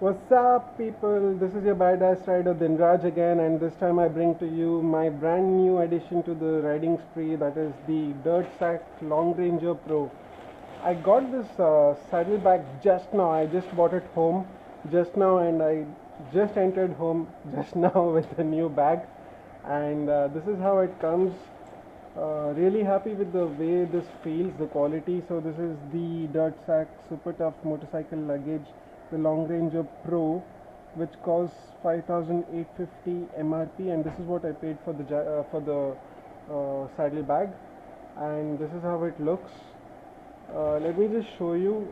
What's up, people? This is your badass rider Dinraj again, and this time I bring to you my brand new addition to the riding spree, that is the Dirtsack LongRanger Pro. I got this saddlebag just now. I just bought it home just now, and I just entered home just now with the new bag, and this is how it comes. Really happy with the way this feels, the quality. So this is the Dirtsack Super Tough Motorcycle Luggage, the LongRanger Pro, which costs 5,850 MRP, and this is what I paid for the saddle bag, and this is how it looks. Let me just show you.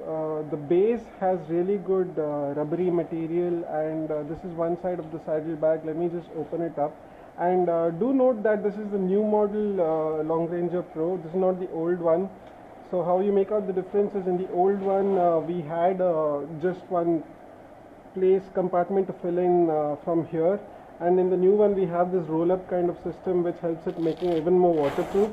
The base has really good rubbery material, and this is one side of the saddle bag. Let me just open it up. And do note that this is the new model LongRanger Pro. This is not the old one. So how you make out the difference is, in the old one we had just one place compartment to fill in from here, and in the new one we have this roll up kind of system which helps it making even more waterproof.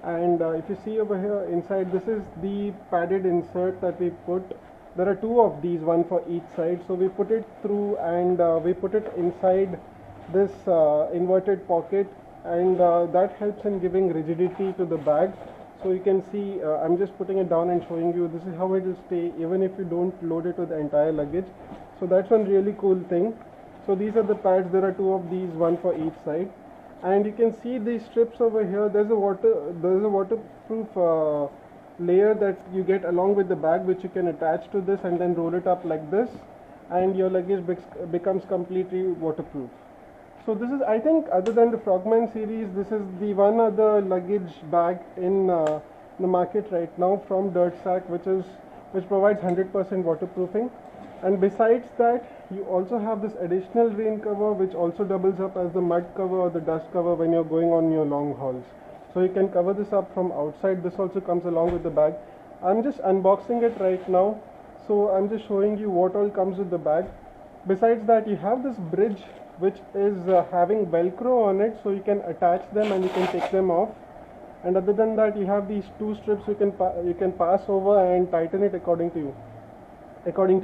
And if you see over here inside, this is the padded insert that we put. There are two of these, one for each side. So we put it through, and we put it inside this inverted pocket, and that helps in giving rigidity to the bag. So you can see, I'm just putting it down and showing you, this is how it will stay even if you don't load it with the entire luggage. So that's one really cool thing. So these are the pads. There are two of these, one for each side. And you can see these strips over here. There's a waterproof layer that you get along with the bag, which you can attach to this and then roll it up like this, and your luggage becomes completely waterproof. So this is, I think, other than the Frogman series, this is the one other luggage bag in the market right now from Dirtsack, which provides 100% waterproofing. And besides that, you also have this additional rain cover, which also doubles up as the mud cover or the dust cover when you're going on your long hauls. So you can cover this up from outside. This also comes along with the bag. I'm just unboxing it right now, so I'm just showing you what all comes with the bag. Besides that, you have this bridge which is having Velcro on it, so you can attach them and you can take them off. And other than that, you have these two strips you can pass over and tighten it according to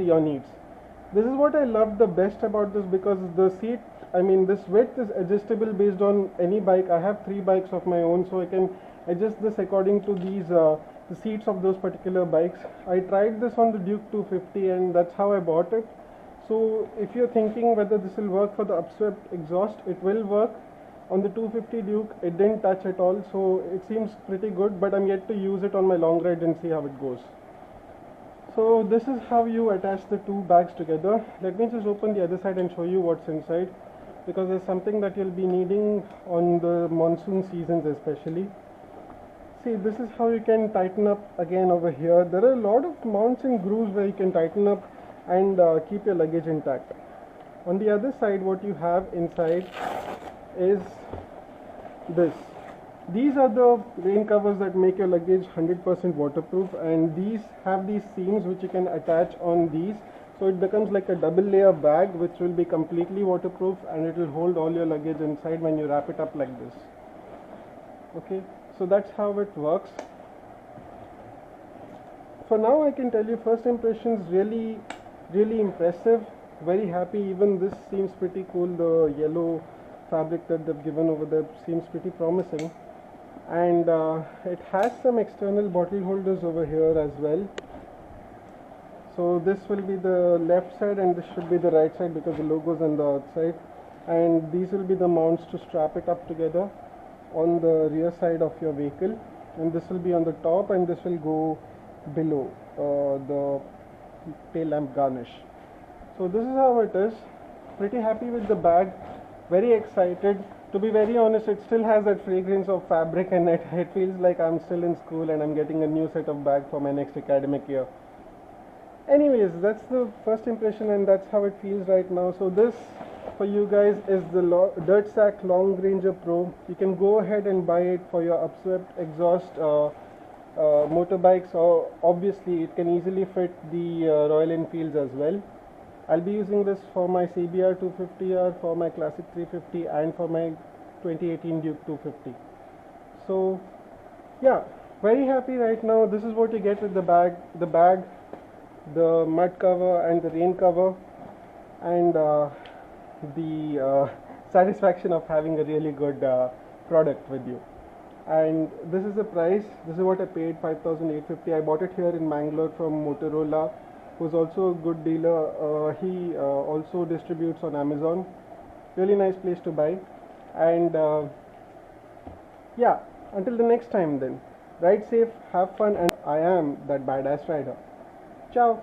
your needs. This is what I love the best about this, because the seat, this width is adjustable based on any bike. I have 3 bikes of my own, so I can adjust this according to these the seats of those particular bikes. I tried this on the Duke 250, and that's how I bought it. So if you're thinking whether this will work for the upswept exhaust, it will work. On the 250 Duke, it didn't touch at all, so it seems pretty good, but I'm yet to use it on my long ride and see how it goes. So this is how you attach the two bags together. Let me just open the other side and show you what's inside, because there's something that you'll be needing on the monsoon seasons especially. See, this is how you can tighten up again over here. There are a lot of mounts and grooves where you can tighten up and keep your luggage intact. On the other side, what you have inside is this. These are the rain covers that make your luggage 100% waterproof, and these have these seams which you can attach on these, so it becomes like a double layer bag which will be completely waterproof, and it will hold all your luggage inside when you wrap it up like this. Okay, so that's how it works. For now, I can tell you, first impressions really impressive. Very happy. Even this seems pretty cool. The yellow fabric that they've given over there seems pretty promising. And it has some external bottle holders over here as well. So this will be the left side, and this should be the right side because the logo's on the outside. And these will be the mounts to strap it up together on the rear side of your vehicle. And this will be on the top, and this will go below the tail lamp garnish. So this is how it is. Pretty happy with the bag. Very excited. To be very honest, it still has that fragrance of fabric in it. It feels like I'm still in school and I'm getting a new set of bag for my next academic year. Anyways, that's the first impression, and that's how it feels right now. So this, for you guys, is the Dirtsack LongRanger Pro. You can go ahead and buy it for your upswept exhaust motorbikes, or obviously it can easily fit the Royal Enfields as well. I'll be using this for my CBR 250R, for my Classic 350, and for my 2018 Duke 250. So yeah, very happy right now. This is what you get with the bag, the mud cover and the rain cover. and the satisfaction of having a really good product with you. And this is the price. This is what I paid, 5,850. I bought it here in Mangalore from Motorola, who's also a good dealer. He also distributes on Amazon. Really nice place to buy. And yeah, until the next time then, ride safe, have fun, and I am that badass rider. Ciao.